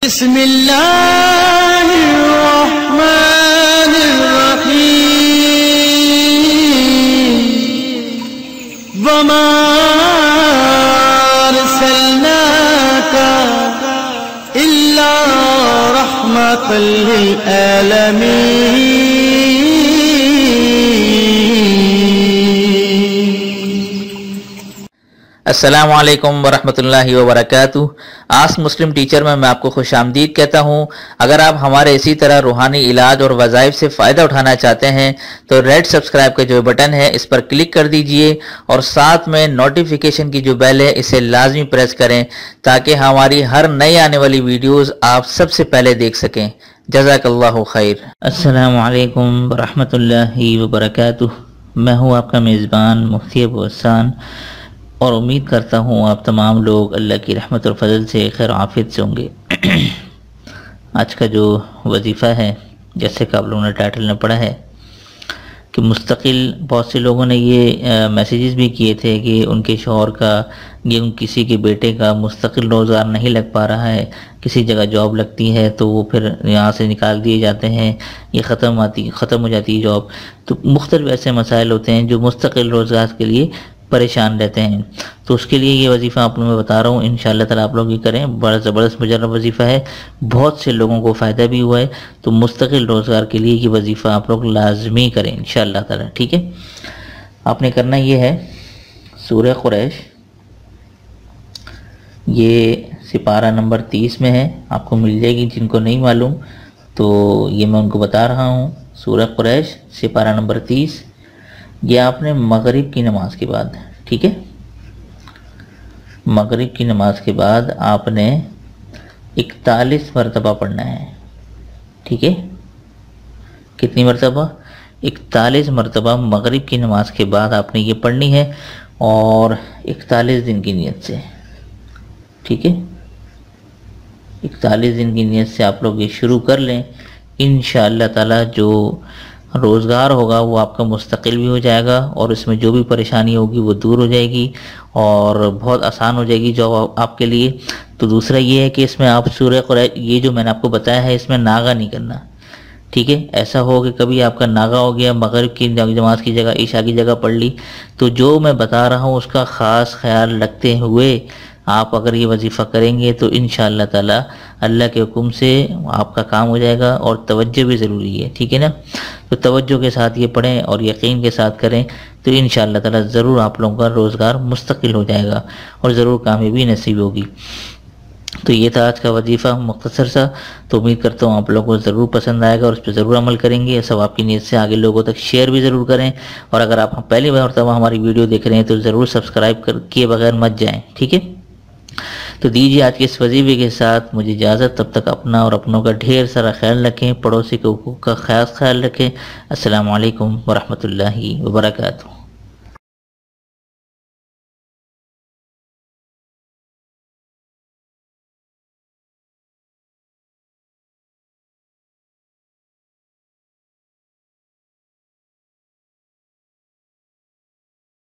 بسم اللہ الرحمن الرحیم وما ارسلناک الا رحمۃ للعالمین۔ السلام علیکم ورحمۃ اللہ وبرکاتہ۔ آس مسلم ٹیچر میں آپ کو خوش آمدید کہتا ہوں۔ اگر آپ ہمارے اسی طرح روحانی علاج اور وظائف سے فائدہ اٹھانا چاہتے ہیں تو ریڈ سبسکرائب کا جو بٹن ہے اس پر کلک کر دیجئے اور ساتھ میں نوٹیفیکیشن کی جو بیل ہے اسے لازمی پریس کریں تاکہ ہماری ہر نئی آنے والی ویڈیوز آپ سب سے پہلے دیکھ سکیں۔ جزاک اللہ خیر۔ السلام علیکم ورحمۃ اللہ وبرکاتہ۔ میں ہوں آپ کا میزبان مفتی ابو حسان اور امید کرتا ہوں آپ تمام لوگ اللہ کی رحمت اور فضل سے خیر و عافیت سے ہوں گے۔ آج کا جو وظیفہ ہے جیسے کہ آپ لوگوں نے ٹائٹل میں پڑھا ہے کہ مستقل، بہت سے لوگوں نے یہ میسیجز بھی کیے تھے کہ ان کے شوہر کا یا کسی کے بیٹے کا مستقل روزگار نہیں لگ پا رہا ہے، کسی جگہ جاب لگتی ہے تو وہ پھر یہاں سے نکال دیے جاتے ہیں، یہ ختم ہو جاتی ہے جاب۔ تو مختلف ایسے مسائل ہوتے ہیں جو مستقل روزگار کے لیے پریشان رہتے ہیں، تو اس کے لیے یہ وظیفہ آپ لوگوں میں بتا رہا ہوں۔ انشاءاللہ تعالیٰ آپ لوگ یہ کریں، بڑا زبردست مجرب وظیفہ ہے، بہت سے لوگوں کو فائدہ بھی ہوا ہے، تو مستقل روزگار کے لیے یہ وظیفہ آپ لوگ لازمی کریں انشاءاللہ تعالیٰ، ٹھیک ہے۔ آپ نے کرنا یہ ہے، سورہ قریش یہ سپارہ نمبر 30 میں ہے، آپ کو مل جائے گی، جن کو نہیں معلوم تو یہ میں ان کو بتا رہا ہوں۔ سورہ قریش سپارہ نمبر 30، یہ آپ نے مغرب کی نماز کے بعد، ٹھیک ہے، مغرب کی نماز کے بعد آپ نے 41 مرتبہ پڑھنا ہے، ٹھیک ہے۔ کتنی مرتبہ؟ 41 مرتبہ مغرب کی نماز کے بعد آپ نے یہ پڑھنی ہے، اور 41 دن کی نیت سے، ٹھیک ہے۔ 41 دن کی نیت سے آپ لوگ یہ شروع کر لیں، انشاءاللہ تعالی جو روزگار ہوگا وہ آپ کا مستقل بھی ہو جائے گا، اور اس میں جو بھی پریشانی ہوگی وہ دور ہو جائے گی اور بہت آسان ہو جائے گی جو آپ کے لیے۔ تو دوسرا یہ ہے کہ اس میں آپ سورہ قریش، یہ جو میں نے آپ کو بتایا ہے اس میں ناغہ نہیں کرنا، ٹھیک ہے۔ ایسا ہو کہ کبھی آپ کا ناغہ ہو گیا، مغرب کی نماز کی جگہ عشاء کی جگہ پڑھ لی، تو جو میں بتا رہا ہوں اس کا خاص خیال رکھتے ہوئے آپ اگر یہ وظیفہ کریں گے تو انشاءاللہ تعالی اللہ کے حکم سے آپ کا کام ہو جائے گا، اور توجہ بھی ضروری ہے، ٹھیک ہے نا۔ تو توجہ کے ساتھ یہ پڑھیں اور یقین کے ساتھ کریں تو انشاءاللہ تعالی ضرور آپ لوگوں کا روزگار مستقل ہو جائے گا اور ضرور کامیابی نصیب ہوگی۔ تو یہ تھا آج کا وظیفہ مختصر سا، تو امید کرتا ہوں آپ لوگوں کو ضرور پسند آئے گا اور اس پہ ضرور عمل کریں گے۔ سب آپ کی نیت سے آگے لوگوں تک شیئر بھی ضرور کریں، اور اگر آپ پہلی مرتبہ ہماری ویڈیو دیکھ رہے ہیں تو ضرور سبسکرائب کیے بغیر مت جائیں، ٹھیک ہے۔ تو دیجیے آج کے اس وظیفے کے ساتھ مجھے اجازت، تب تک اپنا اور اپنوں کا ڈھیر سارا خیال رکھیں، پڑوسی کے حقوق کا خاص خیال رکھیں۔ السلام علیکم ورحمۃ اللہ وبرکاتہ۔